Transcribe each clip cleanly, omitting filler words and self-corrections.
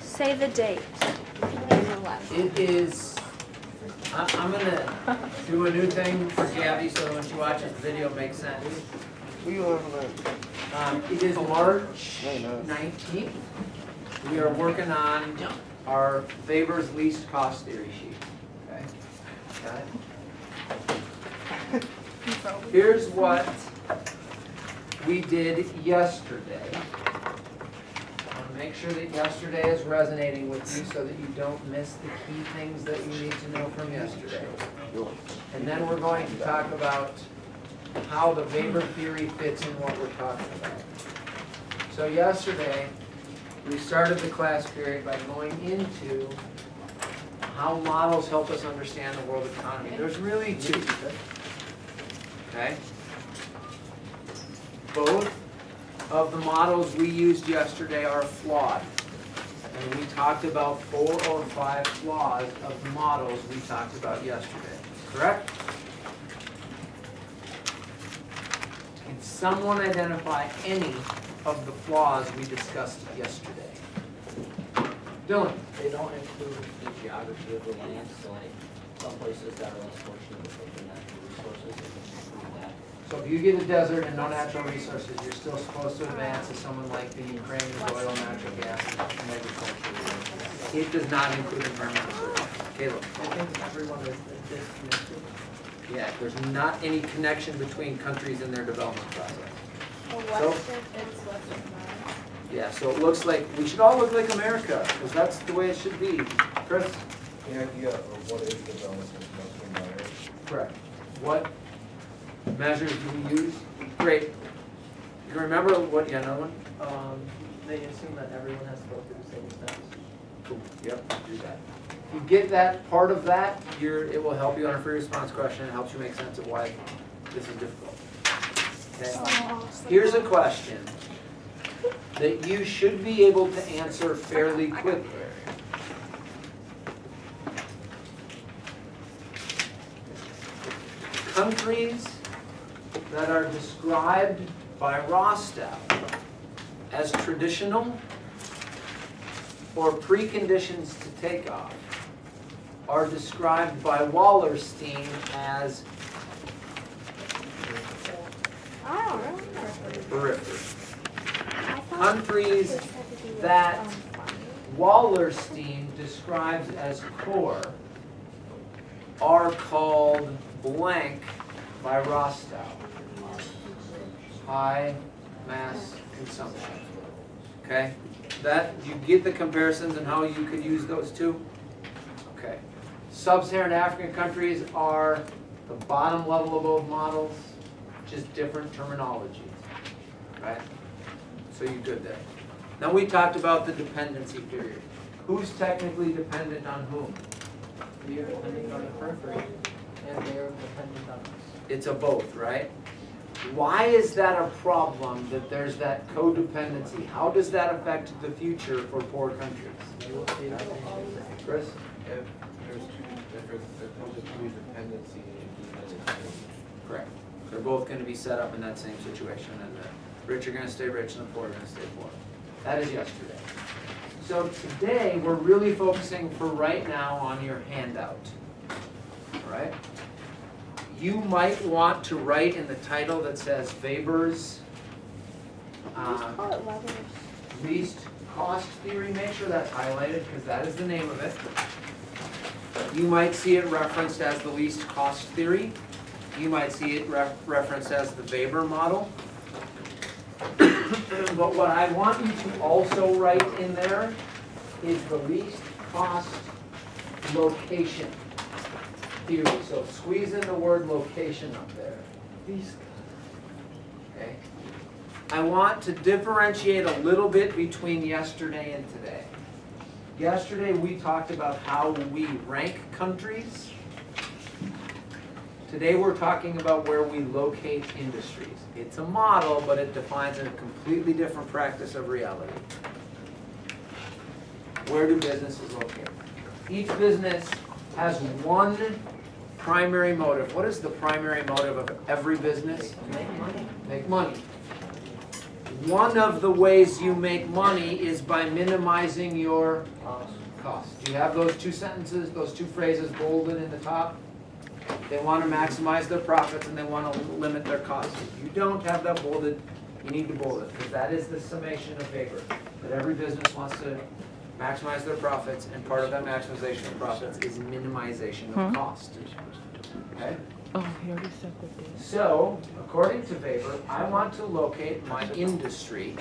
Say the date. It is, I'm gonna do a new thing for Gabby so when she watches the video it makes sense. It is March 19th. We are working on our Weber's least cost theory sheet. Okay, got it? Here's what we did yesterday. I want to make sure that yesterday is resonating with you so that you don't miss the key things that you need to know from yesterday. And then we're going to talk about how the Weber theory fits in what we're talking about. So yesterday, we started the class period by going into how models help us understand the world economy. There's really two. Okay? Both of the models we used yesterday are flawed. And we talked about 4 or 5 flaws of the models we talked about yesterday. Correct? Can someone identify any of the flaws we discussed yesterday? Dylan? They don't include the geography of the land, so like some places that are less fortunate with the natural resources, they can include that. So if you get a desert and no natural resources, you're still supposed to advance as someone like the Ukraine with oil, natural gas, and agriculture. It does not include environmental services. Caleb? I think everyone is disconnected. Yeah, there's not any connection between countries in their development process. Yeah, so it looks like, we should all look like America, because that's the way it should be. Chris? The idea of what is development must be monitored. Correct. What measures do we use? Great. You can remember what, yeah, another one? They assume that everyone has to go through the same steps. Cool. Yep, do that. If you get that part of that, it will help you on a free response question. It helps you make sense of why this is difficult. Okay. Here's a question that you should be able to answer fairly quickly. Countries that are described by Rostow as traditional or preconditions to takeoff are described by Wallerstein as periphery. Countries that Wallerstein describes as core are called blank by Rostow. High mass consumption. Okay? That, you get the comparisons and how you could use those two? Okay. Sub-Saharan African countries are the bottom level of both models, just different terminologies. Right? So you're good there. Now we talked about the dependency period. Who's technically dependent on whom? We are dependent on the periphery, and they are dependent on us. It's a both, right? Why is that a problem that there's that codependency? How does that affect the future for poor countries? Chris? If there's two dependency in Correct. They're both going to be set up in that same situation, and the rich are going to stay rich and the poor are going to stay poor. That is yesterday. So today we're really focusing for right now on your handout. All right? You might want to write in the title that says Weber's least cost theory. Make sure that's highlighted because that is the name of it. You might see it referenced as the least cost theory. You might see it referenced as the Weber model. But what I want you to also write in there is the least cost location theory. So squeeze in the word location up there. Okay. I want to differentiate a little bit between yesterday and today. Yesterday we talked about how we rank countries. Today we're talking about where we locate industries. It's a model, but it defines a completely different practice of reality. Where do businesses locate? Each business has one primary motive. What is the primary motive of every business? Make money. Make money. one of the ways you make money is by minimizing your cost. Do you have those two sentences, those two phrases bolded in the top? They want to maximize their profits and they want to limit their costs. If you don't have that bolded, you need to bold it, because that is the summation of Weber. That every business wants to maximize their profits, and part of that maximization of profits is minimization of cost. Okay? Oh, he already said what day. So, according to Weber, I want to locate my industry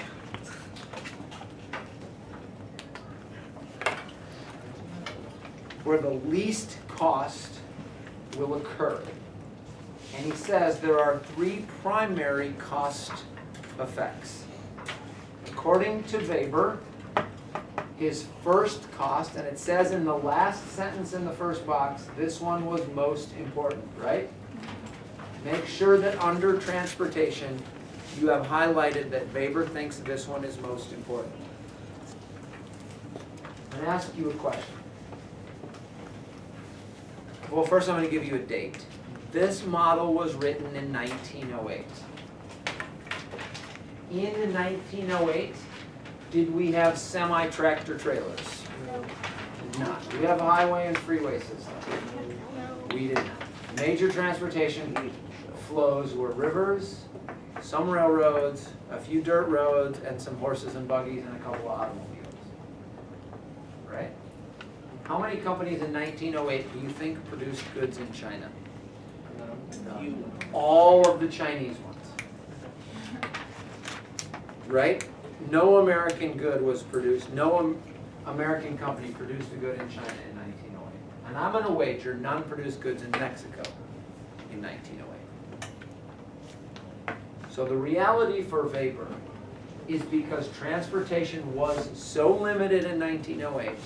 where the least cost will occur. And he says there are three primary cost effects. According to Weber, his first cost, and it says in the last sentence in the first box, this one was most important, right? Make sure that under transportation, you have highlighted that Weber thinks this one is most important. I'm going to ask you a question. Well, first I'm going to give you a date. This model was written in 1908. In 1908, did we have semi-tractor trailers? No. Did not. Did we have a highway and freeway system? No. We did not. Major transportation flows were rivers, some railroads, a few dirt roads, and some horses and buggies, and a couple of automobiles. Right? How many companies in 1908 do you think produced goods in China? All of the Chinese ones. Right? No American good was produced, no American company produced a good in China in 1908. And I'm going to wager none produced goods in Mexico in 1908. So the reality for Weber is because transportation was so limited in 1908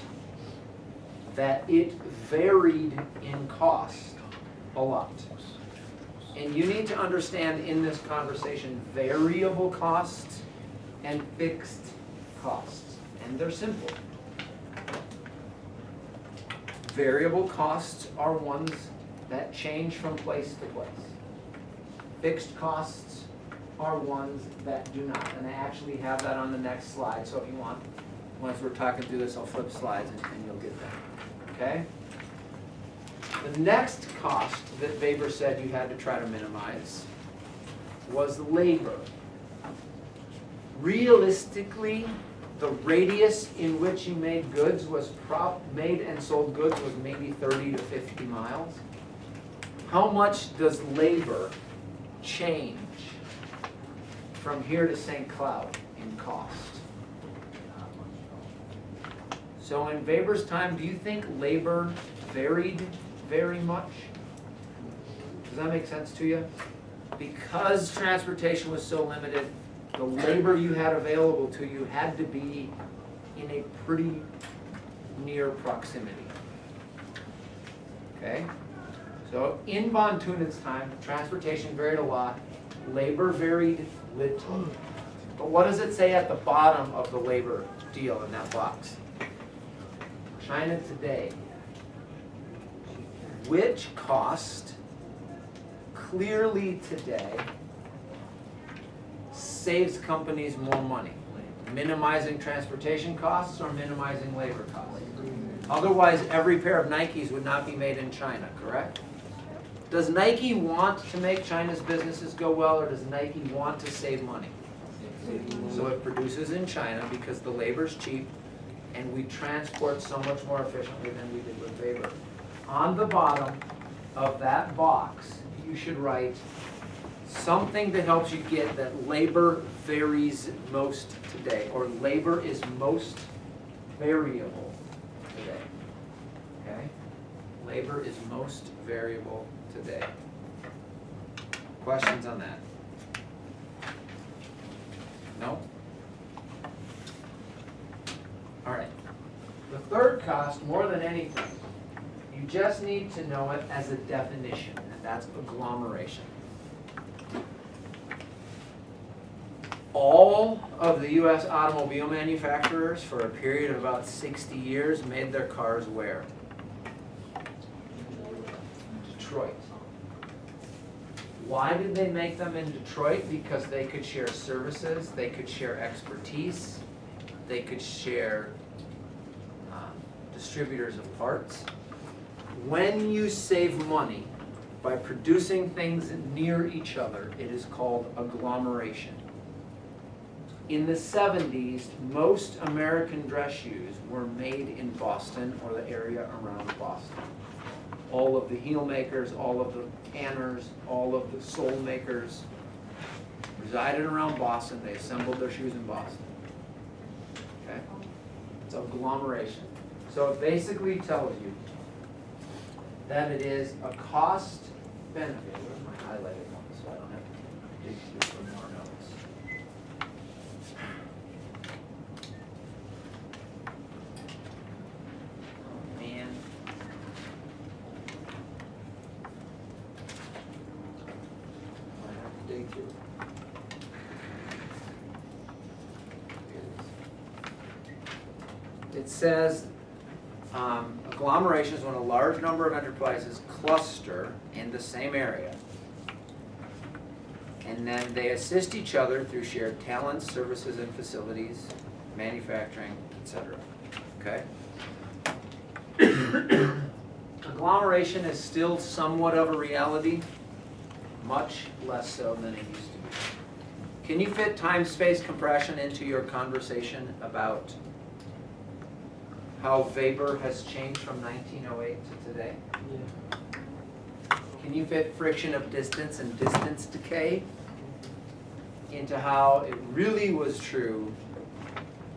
that it varied in cost a lot. And you need to understand in this conversation variable costs and fixed costs. And they're simple. Variable costs are ones that change from place to place. Fixed costs are ones that do not. And I actually have that on the next slide. So if you want, once we're talking through this, I'll flip slides and you'll get that. Okay? The next cost that Weber said you had to try to minimize was labor. Realistically, the radius in which you made goods was made and sold goods was maybe 30 to 50 miles. How much does labor change from here to St. Cloud in cost? So in Weber's time, do you think labor varied very much? Does that make sense to you? Because transportation was so limited, the labor you had available to you had to be in a pretty near proximity. Okay? So in von Thunen's time, transportation varied a lot, labor varied little. But what does it say at the bottom of the labor deal in that box? China today. Which cost clearly today saves companies more money? Minimizing transportation costs or minimizing labor costs? Otherwise, every pair of Nikes would not be made in China, correct? Does Nike want to make China's businesses go well, or does Nike want to save money? So it produces in China because the labor's cheap and we transport so much more efficiently than we did with Weber. On the bottom of that box, you should write something that helps you get that labor varies most today, or labor is most variable today. Okay? Labor is most variable today. Questions on that? No? All right. The third cost, more than anything, you just need to know it as a definition, and that's agglomeration. All of the U.S. automobile manufacturers for a period of about 60 years made their cars where? Detroit. Why did they make them in Detroit? Because they could share services, they could share expertise, they could share distributors of parts. When you save money by producing things near each other, it is called agglomeration. In the 70s, most American dress shoes were made in Boston or the area around Boston. All of the heel makers, all of the tanners, all of the sole makers resided around Boston. They assembled their shoes in Boston. Okay? It's agglomeration. So it basically tells you that it is a cost benefit. Where's my highlighted one so I don't have to dig through some more notes. Oh man. I have to dig through. It says agglomeration is when a large number of enterprises cluster in the same area, and then they assist each other through shared talents, services, and facilities, manufacturing, etc. Okay? Agglomeration is still somewhat of a reality, much less so than it used to be. Can you fit time-space compression into your conversation about how Weber has changed from 1908 to today? Yeah. Can you fit friction of distance and distance decay into how it really was true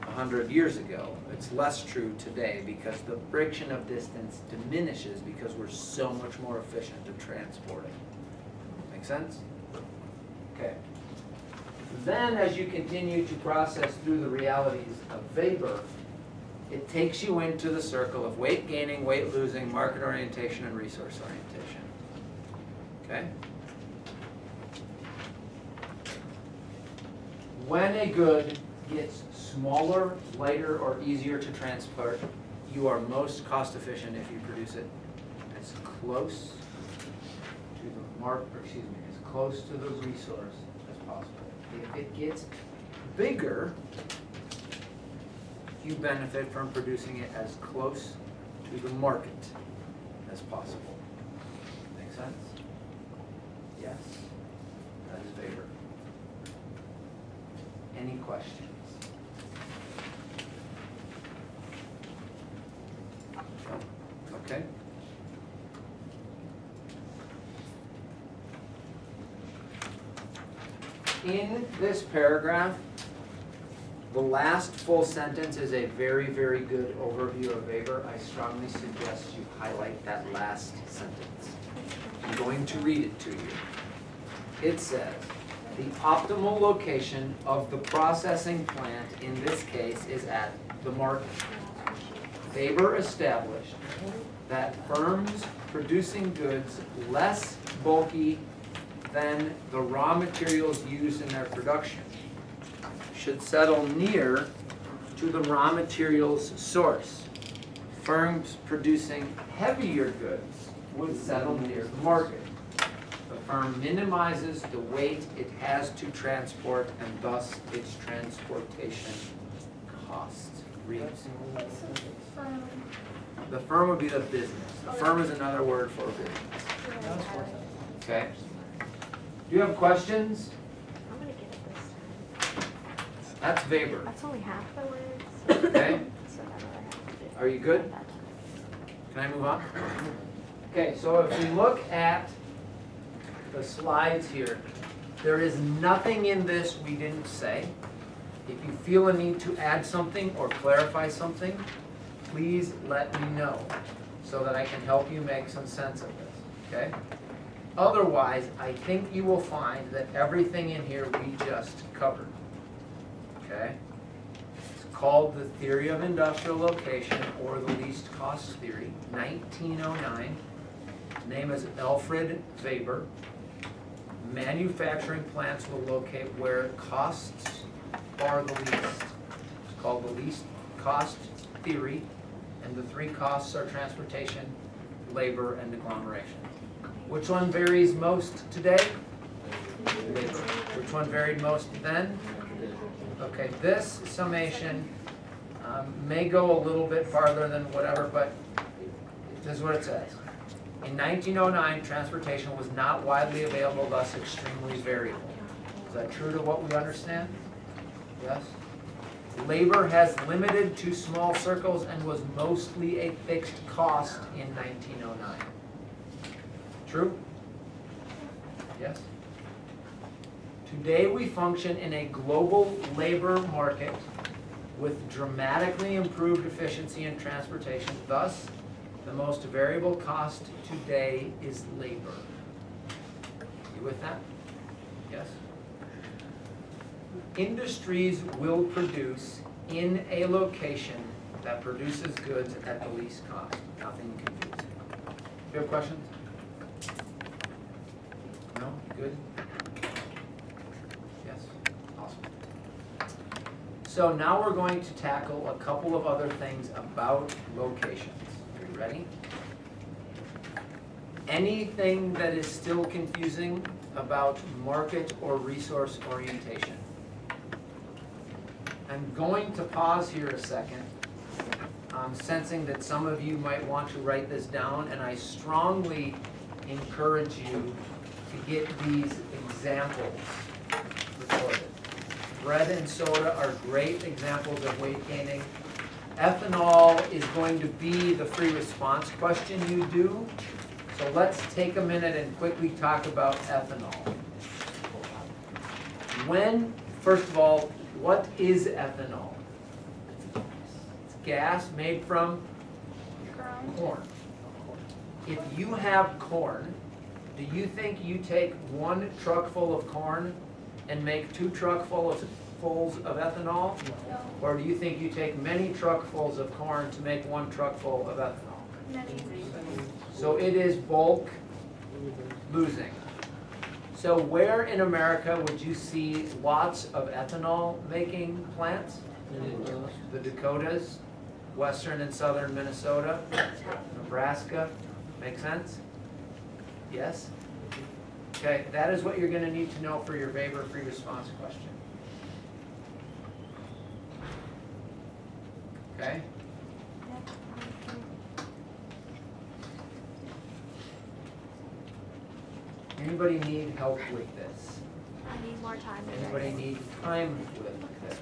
100 years ago? It's less true today because the friction of distance diminishes because we're so much more efficient at transporting. Make sense? Okay. Then as you continue to process through the realities of Weber, it takes you into the circle of weight gaining, weight losing, market orientation, and resource orientation. Okay? When a good gets smaller, lighter, or easier to transport, you are most cost efficient if you produce it as close to as close to the resource as possible. If it gets bigger, you benefit from producing it as close to the market as possible. Make sense? Yes. That is Weber. Any questions? Okay. In this paragraph, the last full sentence is a very, very good overview of Weber. I strongly suggest you highlight that last sentence. I'm going to read it to you. It says, the optimal location of the processing plant in this case is at the market. Weber established that firms producing goods less bulky than the raw materials used in their production should settle near to the raw materials source. Firms producing heavier goods would settle near the market. The firm minimizes the weight it has to transport and thus its transportation costs. Reads. The firm would be the business. The firm is another word for business. Okay? Do you have questions? I'm gonna get it this time. That's Weber. That's only half the words. So Okay? so then I have to do Are you good? that. Can I move on? Okay, so if we look at the slides here, there is nothing in this we didn't say. If you feel a need to add something or clarify something, please let me know so that I can help you make some sense of this, okay? Otherwise, I think you will find that everything in here we just covered, okay? It's called the theory of industrial location or the least cost theory, 1909. Name is Alfred Weber. Manufacturing plants will locate where costs are the least. It's called the least cost theory, and the three costs are transportation, labor, and agglomeration. Which one varies most today? Which one varied most then? Okay, this summation may go a little bit farther than whatever, but this is what it says. In 1909, transportation was not widely available, thus extremely variable. Is that true to what we understand? Yes? Labor has limited to small circles and was mostly a fixed cost in 1909. True? Yes? Today we function in a global labor market with dramatically improved efficiency in transportation. Thus, the most variable cost today is labor. You with that? Yes? Industries will produce in a location that produces goods at the least cost. Nothing confusing. Do you have questions? No? Good? Yes? Awesome. So now we're going to tackle a couple of other things about locations. Are you ready? Anything that is still confusing about market or resource orientation? I'm going to pause here a second. I'm sensing that some of you might want to write this down, and I strongly encourage you to get these examples recorded. Bread and soda are great examples of weight gaining. Ethanol is going to be the free response question you do. So let's take a minute and quickly talk about ethanol. First of all, what is ethanol? It's gas made from corn. If you have corn, do you think you take one truck full of corn and make 2 truckfuls of ethanol? No. Or do you think you take many truckfuls of corn to make 1 truck full of ethanol? Many. So it is bulk losing. So where in America would you see lots of ethanol making plants? The Dakotas, western and southern Minnesota, Nebraska. Make sense? Yes? Okay, that is what you're going to need to know for your Weber free response question. Okay? Anybody need help with this? I need more time. to Anybody write. need time with this?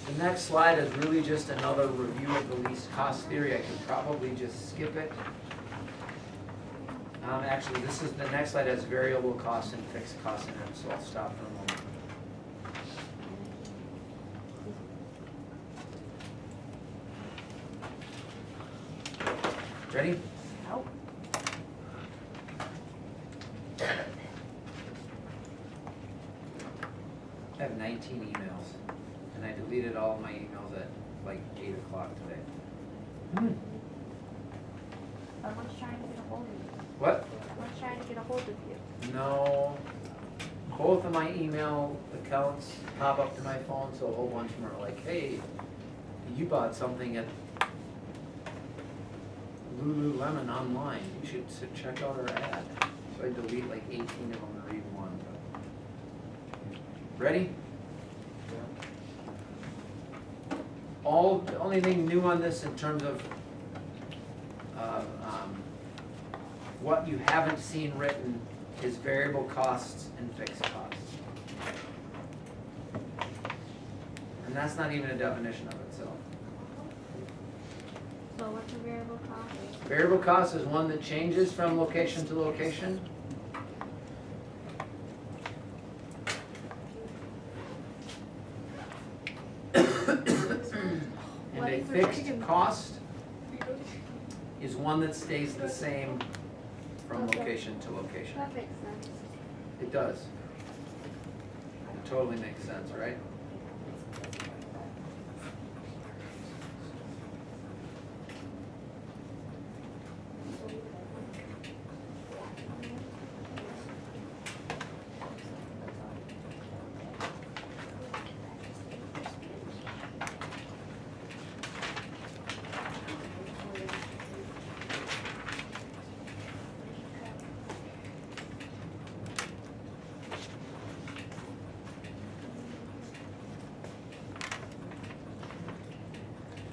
The next slide is really just another review of the least cost theory. I can probably just skip it. Actually, the next slide has variable costs and fixed costs in it, so I'll stop for a moment. Ready? Nope. I have 19 emails, and I deleted all of my emails at like 8 o'clock today. Someone's trying to get a hold of you. What? Someone's trying to get a hold of you. No. Both of my email accounts pop up to my phone, so a whole bunch of them are like, hey, you bought something at Lululemon online. You should check out our ad. So I delete like 18 of them to read one. Ready? The only thing new on this in terms of what you haven't seen written is variable costs and fixed costs. And that's not even a definition of itself. So what's a variable cost? Variable cost is one that changes from location to location. And a fixed cost is one that stays the same from location to location. That makes sense. It does. It totally makes sense, right?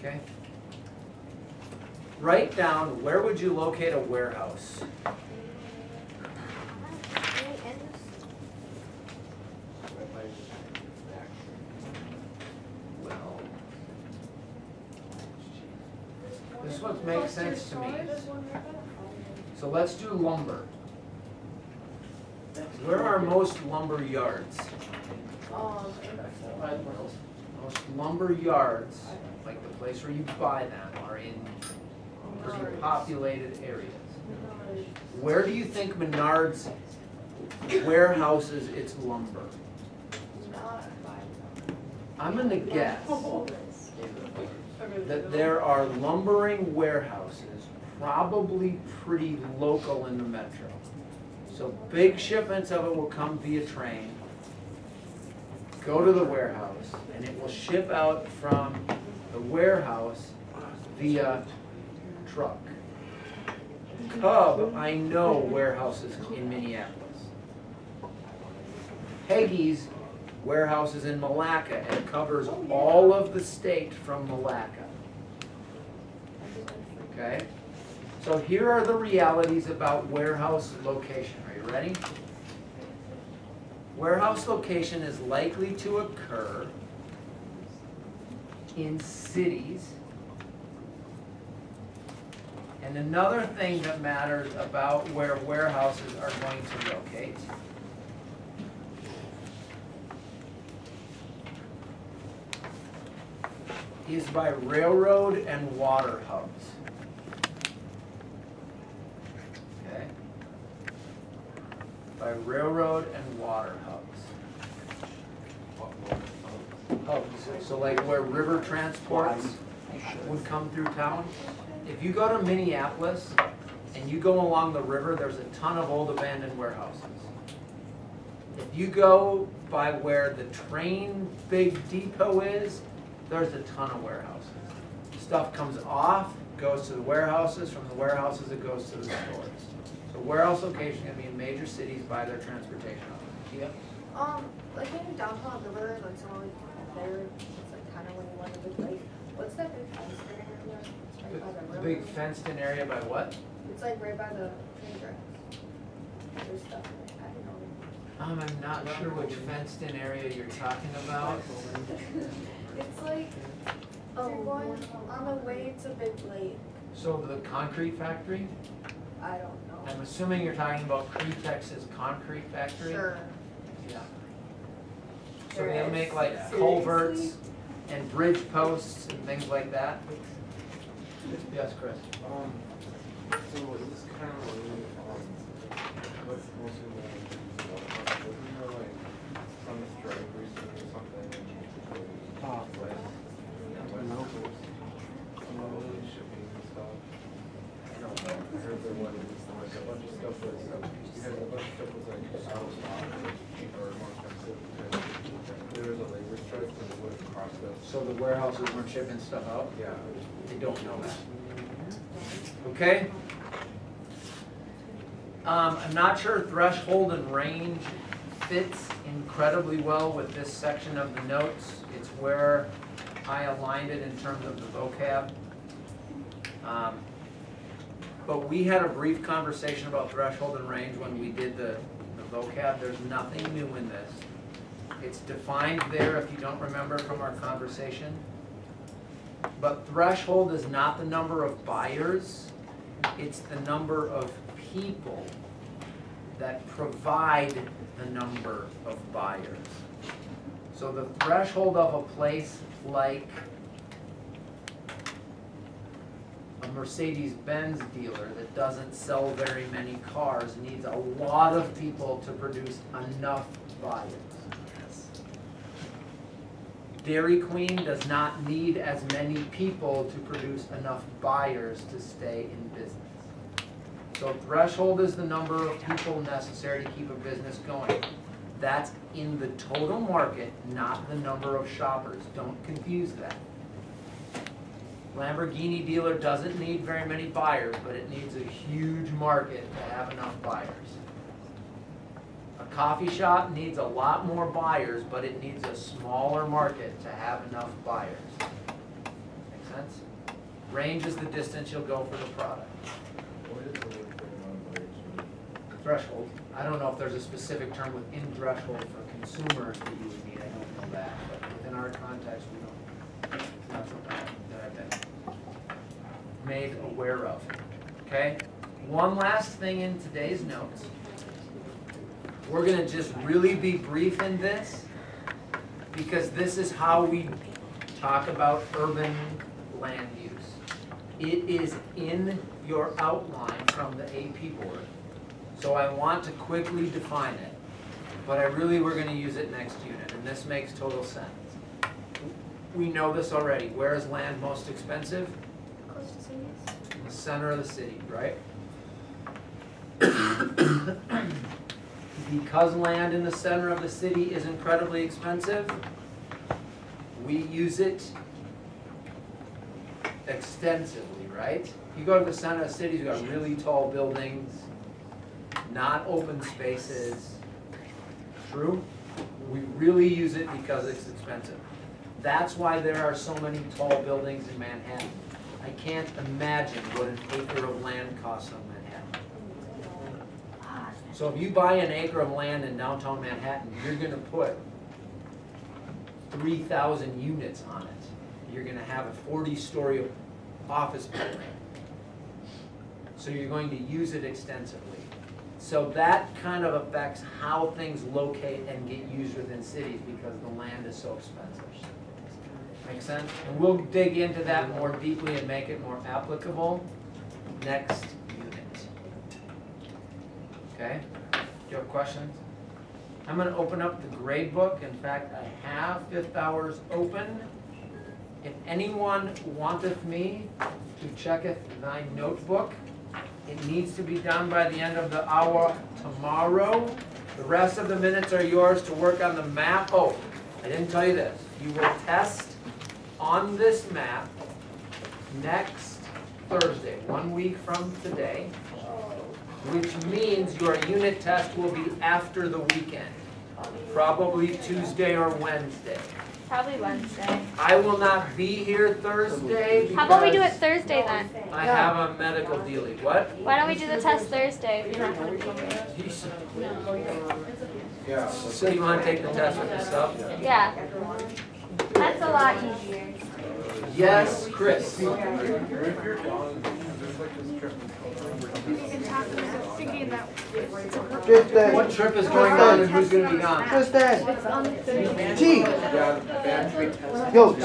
Okay? Write down, where would you locate a warehouse? Well, this one makes sense to me. So let's do lumber. Where are most lumber yards? Most lumber yards, like the place where you buy them, are in pretty populated areas. Where do you think Menards warehouses its lumber? I'm gonna guess that there are lumbering warehouses, probably pretty local in the metro. So big shipments of it will come via train, go to the warehouse, and it will ship out from the warehouse via truck. Cub, I know warehouses in Minneapolis. Hagee's warehouses in Malacca, and covers all of the state from Malacca. Okay? So here are the realities about warehouse location. Are you ready? Warehouse location is likely to occur in cities. And another thing that matters about where warehouses are going to locate is by railroad and water hubs. Okay? By railroad and water hubs. Hubs, so like where river transports would come through town. If you go to Minneapolis and you go along the river, there's a ton of old abandoned warehouses. If you go by where the train big depot is, there's a ton of warehouses. Stuff comes off, goes to the warehouses, from the warehouses it goes to the stores. So warehouse location can be in major cities by their transportation. Yeah. Like in downtown River, like someone there, it's like kind of when you want to look like, what's that big house area? It's right by the The river. big fenced in area by what? It's like right by the train tracks. There's stuff in it, I don't know. I'm not sure which fenced in area you're talking about. It's like, you're going on the way to Big Lake. So the concrete factory? I don't know. I'm assuming you're talking about Cretex's concrete factory? Sure. Yeah. So There they'll is. make like Seriously? culverts and bridge posts and things like that? Yes, Chris? So is this kind of what's most of the, wasn't there like some strike recently or something? Shipping and stuff. I don't know. I heard there was like a bunch of stuff was, you had a bunch of stuff was like out of stock or cheaper or more expensive because there was a labor strike and it would have cost us. So the warehouses weren't shipping stuff out? Yeah. They don't know that. Okay? I'm not sure threshold and range fits incredibly well with this section of the notes. It's where I aligned it in terms of the vocab. But we had a brief conversation about threshold and range when we did the vocab. There's nothing new in this. It's defined there if you don't remember from our conversation. But threshold is not the number of buyers, it's the number of people that provide the number of buyers. So the threshold of a place like a Mercedes-Benz dealer that doesn't sell very many cars needs a lot of people to produce enough buyers. Dairy Queen does not need as many people to produce enough buyers to stay in business. So threshold is the number of people necessary to keep a business going. That's in the total market, not the number of shoppers. Don't confuse that. Lamborghini dealer doesn't need very many buyers, but it needs a huge market to have enough buyers. A coffee shop needs a lot more buyers, but it needs a smaller market to have enough buyers. Make sense? Range is the distance you'll go for the product. What is the word for non-layers? Threshold, I don't know if there's a specific term within threshold for consumers that you would need, I don't know that, but within our context, we don't, it's not something that I've been made aware of, okay? One last thing in today's notes. We're gonna just really be brief in this, because this is how we talk about urban land use. It is in your outline from the AP board. So I want to quickly define it, but we're gonna use it next unit, and this makes total sense. We know this already. Where is land most expensive? Close to cities. In the center of the city, right? Because land in the center of the city is incredibly expensive, we use it extensively, right? You go to the center of the city, you've got really tall buildings, not open spaces. True? We really use it because it's expensive. That's why there are so many tall buildings in Manhattan. I can't imagine what an acre of land costs on Manhattan. So if you buy an acre of land in downtown Manhattan, you're gonna put 3,000 units on it. You're gonna have a 40-story office building. So you're going to use it extensively. So that kind of affects how things locate and get used within cities because the land is so expensive. Make sense? And we'll dig into that more deeply and make it more applicable next unit. Okay? Do you have questions? I'm going to open up the grade book. In fact, I have fifth hours open. If anyone wanteth me to checketh thy notebook, it needs to be done by the end of the hour tomorrow. The rest of the minutes are yours to work on the map. Oh, I didn't tell you this. You will test on this map next Thursday, 1 week from today, which means your unit test will be after the weekend, probably Tuesday or Wednesday. Probably Wednesday. I will not be here Thursday How about we do it because Thursday then? I have a medical dealie. What? Why don't we do the test Thursday? If you're not gonna be here. So you want to take the test with yourself? Yeah. That's a lot easier. Yes, Chris. If you're gone, there's like this trip. Thinking that What trip is going on and who's going to be gone? Just that. T. Yeah, band. Yo, T.